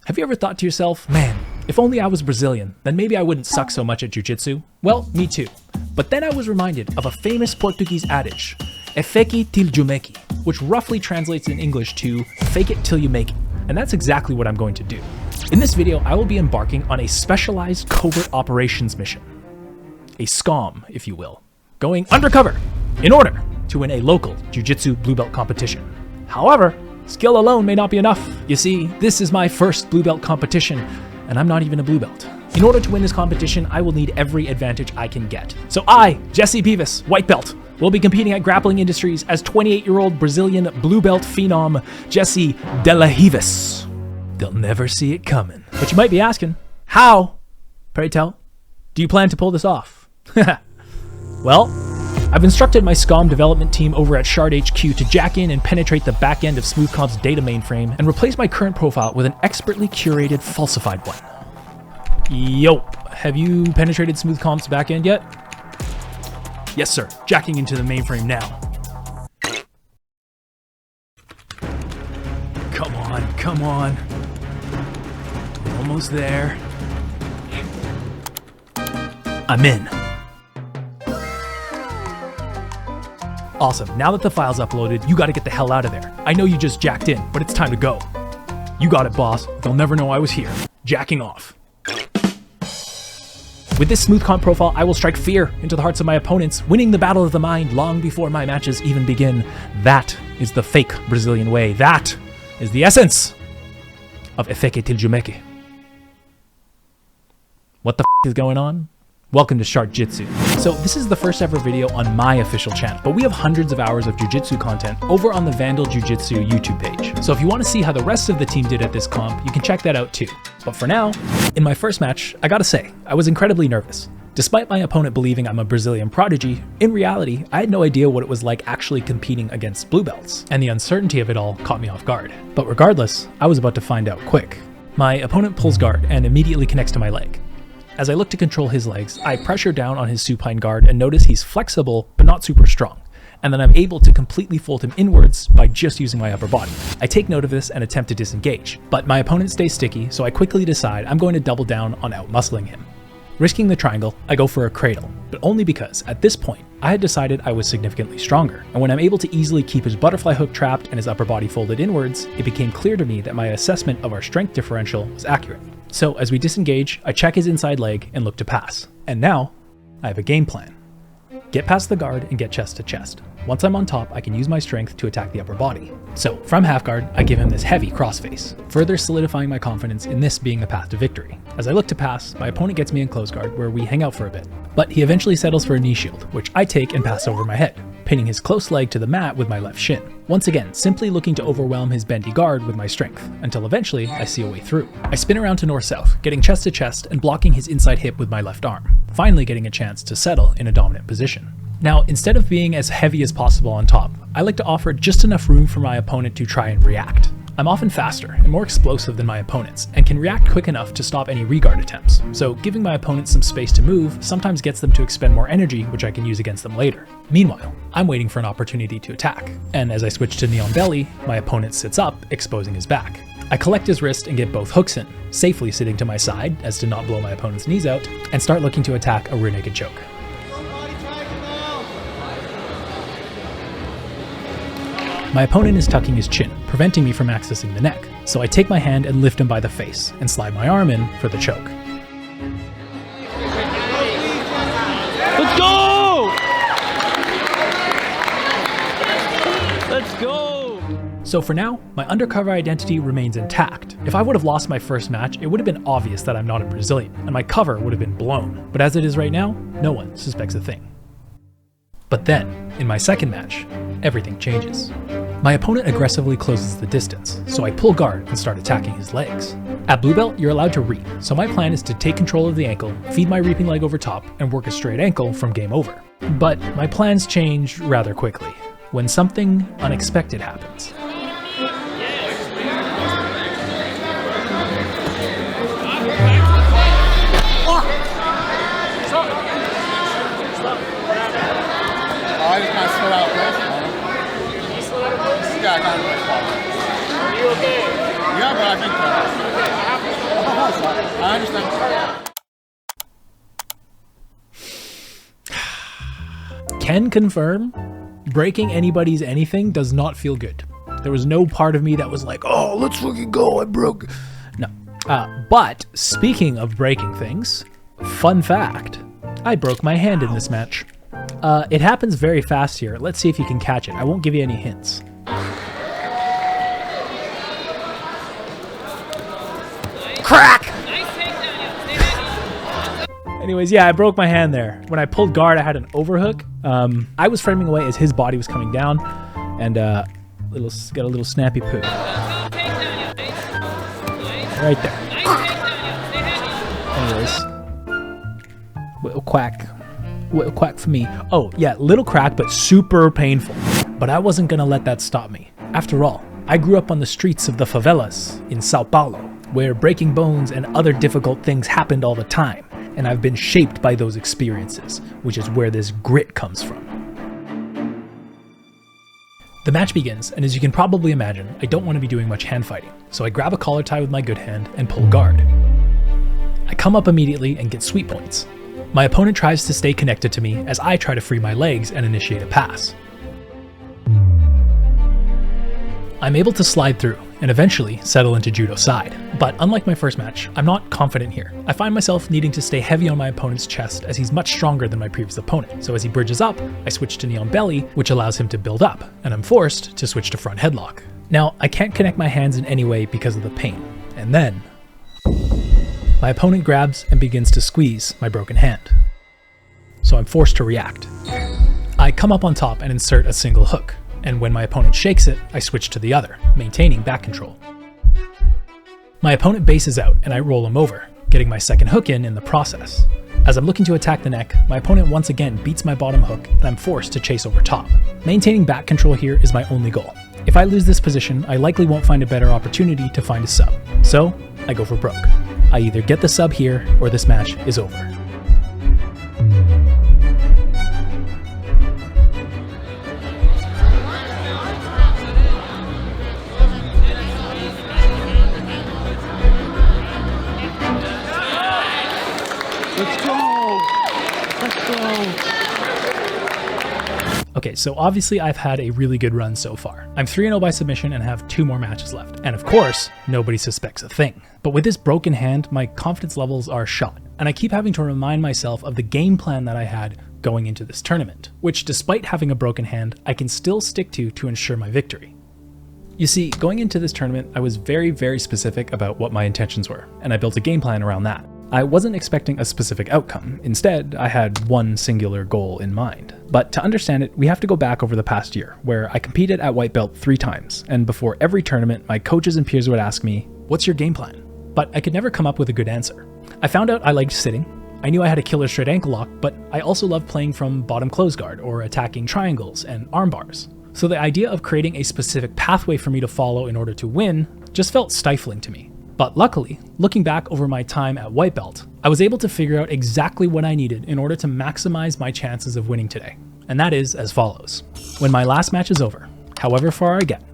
Have you ever thought to yourself, man, if only I was Brazilian, then maybe I wouldn't suck so much at jiu-jitsu? Well, me too. But then I was reminded of a famous Portuguese adage, "É fake till you make it," which roughly translates in English to fake it till you make it. And that's exactly what I'm going to do. In this video, I will be embarking on a specialized covert operations mission. A SCOM, if you will. Going undercover in order to win a local jiu-jitsu blue belt competition. However, skill alone may not be enough. You see, this is my first blue belt competition, and I'm not even a blue belt. In order to win this competition, I will need every advantage I can get. So I, Jesse Beavis, white belt, will be competing at Grappling Industries as 28-year-old Brazilian blue belt phenom Jesse Dhaliwal. They'll never see it coming. But you might be asking, how, pray tell, do you plan to pull this off? Well, I've instructed my SCOM development team over at Shard HQ to jack in and penetrate the back end of Smoothcomp's data mainframe and replace my current profile with an expertly curated falsified one. Yo, have you penetrated Smoothcomp's back end yet? Yes sir, jacking into the mainframe now. Come on, come on. We're almost there. I'm in. Awesome, now that the file's uploaded, you gotta get the hell out of there. I know you just jacked in, but it's time to go. You got it, boss. They'll never know I was here. Jacking off. With this Smoothcomp profile, I will strike fear into the hearts of my opponents, winning the battle of the mind long before my matches even begin. That is the fake Brazilian way. That is the essence of fake till you make it. What the f is going on? Welcome to Shard Jitsu. So this is the first ever video on my official channel, but we have hundreds of hours of jiu-jitsu content over on the Vandal Jiu-Jitsu YouTube page. So if you want to see how the rest of the team did at this comp, you can check that out too. But for now, in my first match, I gotta say, I was incredibly nervous. Despite my opponent believing I'm a Brazilian prodigy, in reality, I had no idea what it was like actually competing against blue belts, and the uncertainty of it all caught me off guard. But regardless, I was about to find out quick. My opponent pulls guard and immediately connects to my leg. As I look to control his legs, I pressure down on his supine guard and notice he's flexible, but not super strong. And then I'm able to completely fold him inwards by just using my upper body. I take note of this and attempt to disengage, but my opponent stays sticky, so I quickly decide I'm going to double down on out-muscling him. Risking the triangle, I go for a cradle, but only because, at this point, I had decided I was significantly stronger, and when I'm able to easily keep his butterfly hook trapped and his upper body folded inwards, it became clear to me that my assessment of our strength differential was accurate. So as we disengage, I check his inside leg and look to pass. And now, I have a game plan. Get past the guard and get chest to chest. Once I'm on top, I can use my strength to attack the upper body. So from half guard, I give him this heavy crossface, further solidifying my confidence in this being the path to victory. As I look to pass, my opponent gets me in close guard where we hang out for a bit. But he eventually settles for a knee shield, which I take and pass over my head, pinning his close leg to the mat with my left shin. Once again, simply looking to overwhelm his bendy guard with my strength, until eventually I see a way through. I spin around to north-south, getting chest to chest and blocking his inside hip with my left arm, finally getting a chance to settle in a dominant position. Now, instead of being as heavy as possible on top, I like to offer just enough room for my opponent to try and react. I'm often faster and more explosive than my opponents, and can react quick enough to stop any regard attempts, so giving my opponents some space to move sometimes gets them to expend more energy, which I can use against them later. Meanwhile, I'm waiting for an opportunity to attack, and as I switch to knee on belly, my opponent sits up, exposing his back. I collect his wrist and get both hooks in, safely sitting to my side as to not blow my opponent's knees out, and start looking to attack a rear naked choke. My opponent is tucking his chin, preventing me from accessing the neck, so I take my hand and lift him by the face, and slide my arm in for the choke. Let's go! Let's go! So for now, my undercover identity remains intact. If I would have lost my first match, it would have been obvious that I'm not a Brazilian, and my cover would have been blown. But as it is right now, no one suspects a thing. But then, in my second match, everything changes. My opponent aggressively closes the distance, so I pull guard and start attacking his legs. At blue belt, you're allowed to reap, so my plan is to take control of the ankle, feed my reaping leg over top, and work a straight ankle from game over. But my plans change rather quickly, when something unexpected happens. I just kind of slow out first. Did you slow out first? Yeah, I kind of like that. Are you okay? Yeah, but I think that. I understand. Can confirm, breaking anybody's anything does not feel good. There was no part of me that was like, oh, let's fucking go, I broke. No. But speaking of breaking things, fun fact, I broke my hand in this match. It happens very fast here. Let's see if you can catch it. I won't give you any hints. Crack! Anyways, yeah, I broke my hand there. When I pulled guard, I had an overhook. I was framing away as his body was coming down, and got a little snappy poo. Right there. Anyways, little quack for me. Oh yeah, little crack, but super painful. But I wasn't gonna let that stop me. After all, I grew up on the streets of the favelas in Sao Paulo, where breaking bones and other difficult things happened all the time. And I've been shaped by those experiences, which is where this grit comes from. The match begins, and as you can probably imagine, I don't want to be doing much hand fighting, so I grab a collar tie with my good hand and pull guard. I come up immediately and get sweep points. My opponent tries to stay connected to me as I try to free my legs and initiate a pass. I'm able to slide through and eventually settle into judo side. But unlike my first match, I'm not confident here. I find myself needing to stay heavy on my opponent's chest as he's much stronger than my previous opponent. So as he bridges up, I switch to knee on belly, which allows him to build up, and I'm forced to switch to front headlock. Now, I can't connect my hands in any way because of the pain. And then my opponent grabs and begins to squeeze my broken hand. So I'm forced to react. I come up on top and insert a single hook. And when my opponent shakes it, I switch to the other, maintaining back control. My opponent bases out and I roll him over, getting my second hook in the process. As I'm looking to attack the neck, my opponent once again beats my bottom hook and I'm forced to chase over top. Maintaining back control here is my only goal. If I lose this position, I likely won't find a better opportunity to find a sub. So, I go for broke. I either get the sub here or this match is over. Okay, so obviously I've had a really good run so far. I'm 3-0 by submission and have 2 more matches left. And of course, nobody suspects a thing. But with this broken hand, my confidence levels are shot. And I keep having to remind myself of the game plan that I had going into this tournament, which despite having a broken hand, I can still stick to ensure my victory. You see, going into this tournament, I was very, very specific about what my intentions were, and I built a game plan around that. I wasn't expecting a specific outcome. Instead, I had one singular goal in mind. But to understand it, we have to go back over the past year, where I competed at white belt 3 times, and before every tournament, my coaches and peers would ask me, "What's your game plan?" But I could never come up with a good answer. I found out I liked sitting. I knew I had a killer straight ankle lock, but I also loved playing from bottom close guard or attacking triangles and arm bars. So the idea of creating a specific pathway for me to follow in order to win just felt stifling to me. But luckily, looking back over my time at white belt, I was able to figure out exactly what I needed in order to maximize my chances of winning today. And that is as follows. When my last match is over, however far I get,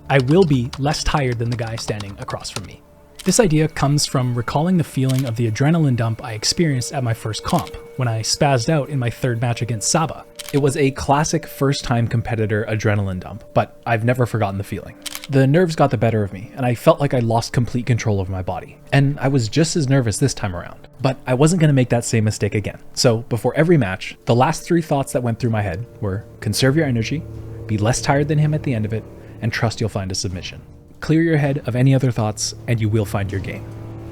I will be less tired than the guy standing across from me. This idea comes from recalling the feeling of the adrenaline dump I experienced at my first comp, when I spazzed out in my 3rd match against Saba. It was a classic first-time competitor adrenaline dump, but I've never forgotten the feeling. The nerves got the better of me, and I felt like I lost complete control of my body. And I was just as nervous this time around. But I wasn't going to make that same mistake again. So before every match, the last 3 thoughts that went through my head were, conserve your energy, be less tired than him at the end of it, and trust you'll find a submission. Clear your head of any other thoughts, and you will find your game.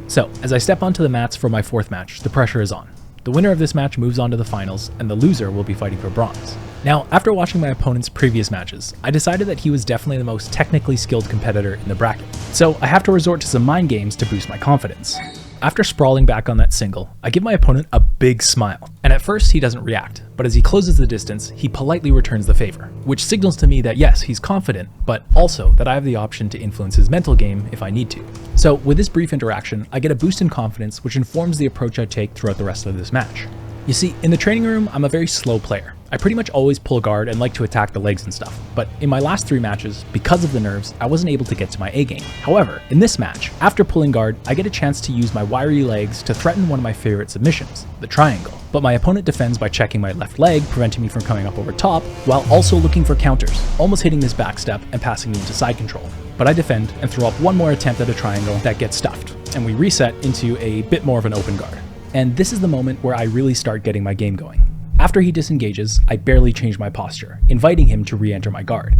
So, as I step onto the mats for my 4th match, the pressure is on. The winner of this match moves on to the finals, and the loser will be fighting for bronze. Now, after watching my opponent's previous matches, I decided that he was definitely the most technically skilled competitor in the bracket. So I have to resort to some mind games to boost my confidence. After sprawling back on that single, I give my opponent a big smile, and at first he doesn't react, but as he closes the distance, he politely returns the favor, which signals to me that yes, he's confident, but also that I have the option to influence his mental game if I need to. So with this brief interaction, I get a boost in confidence which informs the approach I take throughout the rest of this match. You see, in the training room, I'm a very slow player. I pretty much always pull guard and like to attack the legs and stuff, but in my last 3 matches, because of the nerves, I wasn't able to get to my A game. However, in this match, after pulling guard, I get a chance to use my wiry legs to threaten one of my favorite submissions, the triangle. But my opponent defends by checking my left leg, preventing me from coming up over top, while also looking for counters, almost hitting this back step and passing me into side control. But I defend and throw up one more attempt at a triangle that gets stuffed, and we reset into a bit more of an open guard. And this is the moment where I really start getting my game going. After he disengages, I barely change my posture, inviting him to re-enter my guard.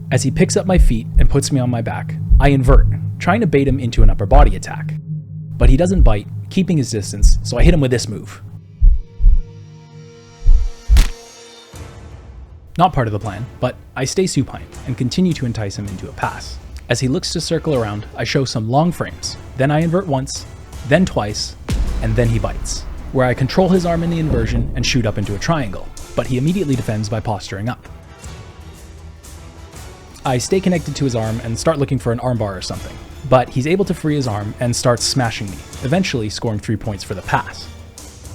As he picks up my feet and puts me on my back, I invert, trying to bait him into an upper body attack. But he doesn't bite, keeping his distance, so I hit him with this move. Not part of the plan, but I stay supine and continue to entice him into a pass. As he looks to circle around, I show some long frames, then I invert once, then twice, and then he bites, where I control his arm in the inversion and shoot up into a triangle, but he immediately defends by posturing up. I stay connected to his arm and start looking for an armbar or something, but he's able to free his arm and starts smashing me, eventually scoring 3 points for the pass.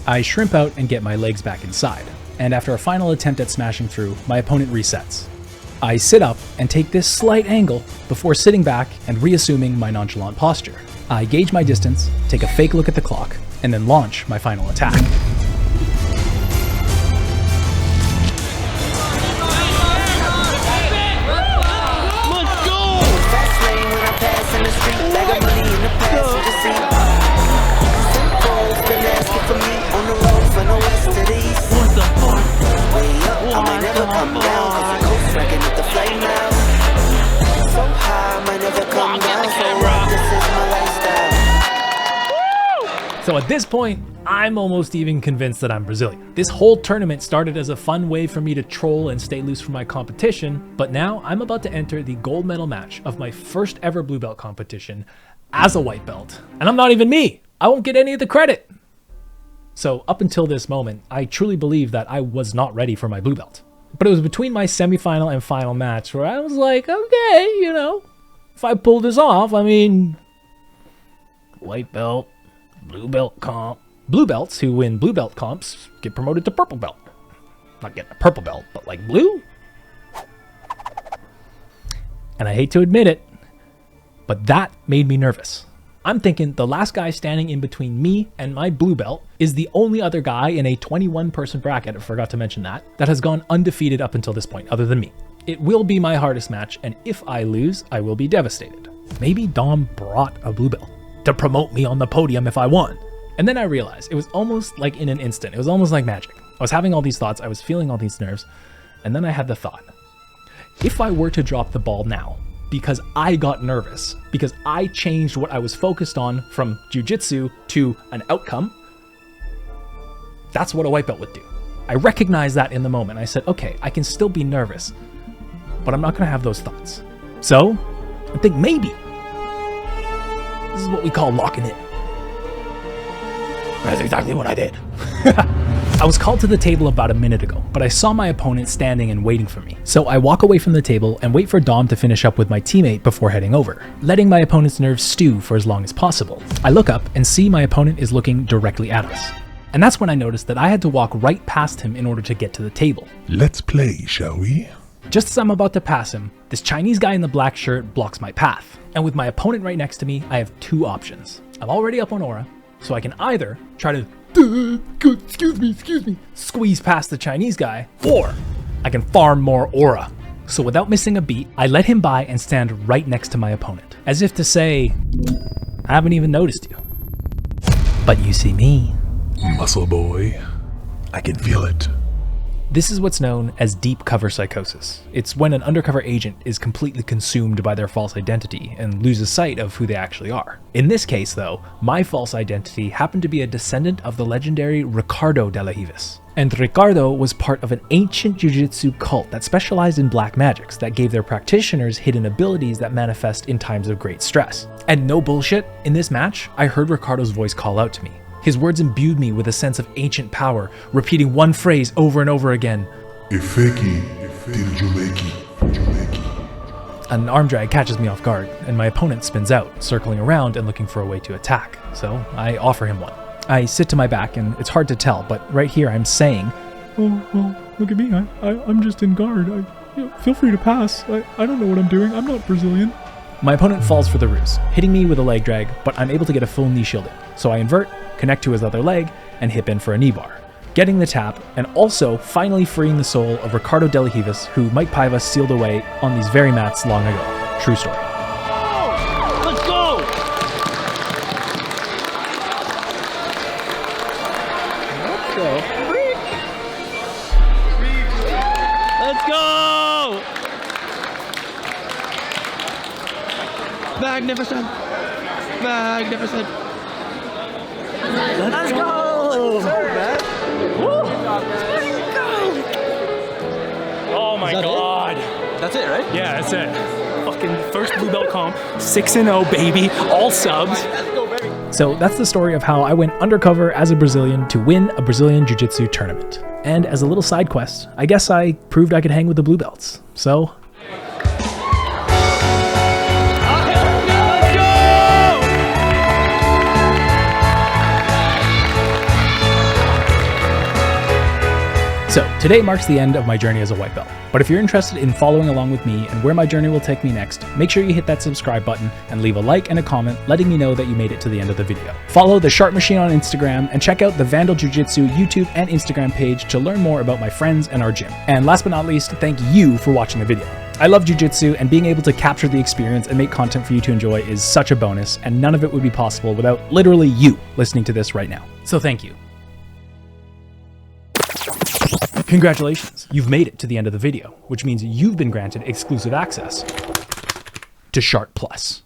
I shrimp out and get my legs back inside, and after a final attempt at smashing through, my opponent resets. I sit up and take this slight angle before sitting back and reassuming my nonchalant posture. I gauge my distance, take a fake look at the clock, and then launch my final attack. Let's go! Fast lane when I pass in the street, bag of money in the passenger seat. Some calls been asking for me on the road from the west to the east. What the fuck? Way up, I might never come down, cause the coast wrecking at the flame now. So high, I might never come down, so this is my lifestyle. So at this point, I'm almost even convinced that I'm Brazilian. This whole tournament started as a fun way for me to troll and stay loose from my competition, but now I'm about to enter the gold medal match of my first ever blue belt competition as a white belt. And I'm not even me. I won't get any of the credit. So up until this moment, I truly believe that I was not ready for my blue belt. But it was between my semifinal and final match where I was like, okay, you know, if I pull this off, I mean, white belt, blue belt comp. Blue belts who win blue belt comps get promoted to purple belt. Not getting a purple belt, but like blue. And I hate to admit it, but that made me nervous. I'm thinking the last guy standing in between me and my blue belt is the only other guy in a 21-person bracket, I forgot to mention that has gone undefeated up until this point, other than me. It will be my hardest match, and if I lose, I will be devastated. Maybe Dom brought a blue belt to promote me on the podium if I won. And then I realized it was almost like in an instant. It was almost like magic. I was having all these thoughts, I was feeling all these nerves, and then I had the thought, if I were to drop the ball now, because I got nervous, because I changed what I was focused on from jiu-jitsu to an outcome, that's what a white belt would do. I recognized that in the moment. I said, okay, I can still be nervous, but I'm not gonna have those thoughts. So, I think maybe this is what we call locking in. That's exactly what I did. I was called to the table about a minute ago, but I saw my opponent standing and waiting for me. So I walk away from the table and wait for Dom to finish up with my teammate before heading over, letting my opponent's nerves stew for as long as possible. I look up and see my opponent is looking directly at us. And that's when I noticed that I had to walk right past him in order to get to the table. Let's play, shall we? Just as I'm about to pass him, this Chinese guy in the black shirt blocks my path. And with my opponent right next to me, I have 2 options. I'm already up on aura, so I can either try to excuse me, squeeze past the Chinese guy, or I can farm more aura. So without missing a beat, I let him by and stand right next to my opponent, as if to say, I haven't even noticed you. But you see me. Muscle boy, I can feel it. This is what's known as deep cover psychosis. It's when an undercover agent is completely consumed by their false identity and loses sight of who they actually are. In this case though, my false identity happened to be a descendant of the legendary Ricardo de la Beavis. And Ricardo was part of an ancient jiu-jitsu cult that specialized in black magics that gave their practitioners hidden abilities that manifest in times of great stress. And no bullshit, in this match, I heard Ricardo's voice call out to me. His words imbued me with a sense of ancient power, repeating one phrase over and over again. FAKED till Jumeki. An arm drag catches me off guard, and my opponent spins out, circling around and looking for a way to attack, so I offer him one. I sit to my back and it's hard to tell, but right here I'm saying, "Oh, well, look at me. I'm just in guard. Feel free to pass. I don't know what I'm doing. I'm not Brazilian." My opponent falls for the ruse, hitting me with a leg drag, but I'm able to get a full knee shield in. So I invert, connect to his other leg, and hip in for a knee bar, getting the tap, and also finally freeing the soul of Ricardo Dhaliwal, who Mike Paiva sealed away on these very mats long ago. True story. Let's go! Let's go! Magnificent! Magnificent! Let's go! Oh my god. That's it, right? Yeah, that's it. Fucking first blue belt comp, 6-0 baby, all subs. So that's the story of how I went undercover as a Brazilian to win a Brazilian Jiu-Jitsu tournament. And as a little side quest, I guess I proved I could hang with the blue belts. So today marks the end of my journey as a white belt. But if you're interested in following along with me and where my journey will take me next, make sure you hit that subscribe button and leave a like and a comment letting me know that you made it to the end of the video. Follow the Sharp Machine on Instagram and check out the Vandal Jiu-Jitsu YouTube and Instagram page to learn more about my friends and our gym. And last but not least, thank you for watching the video. I love jiu-jitsu, and being able to capture the experience and make content for you to enjoy is such a bonus, and none of it would be possible without literally you listening to this right now. So thank you. Congratulations, you've made it to the end of the video, which means you've been granted exclusive access to Sharp Plus.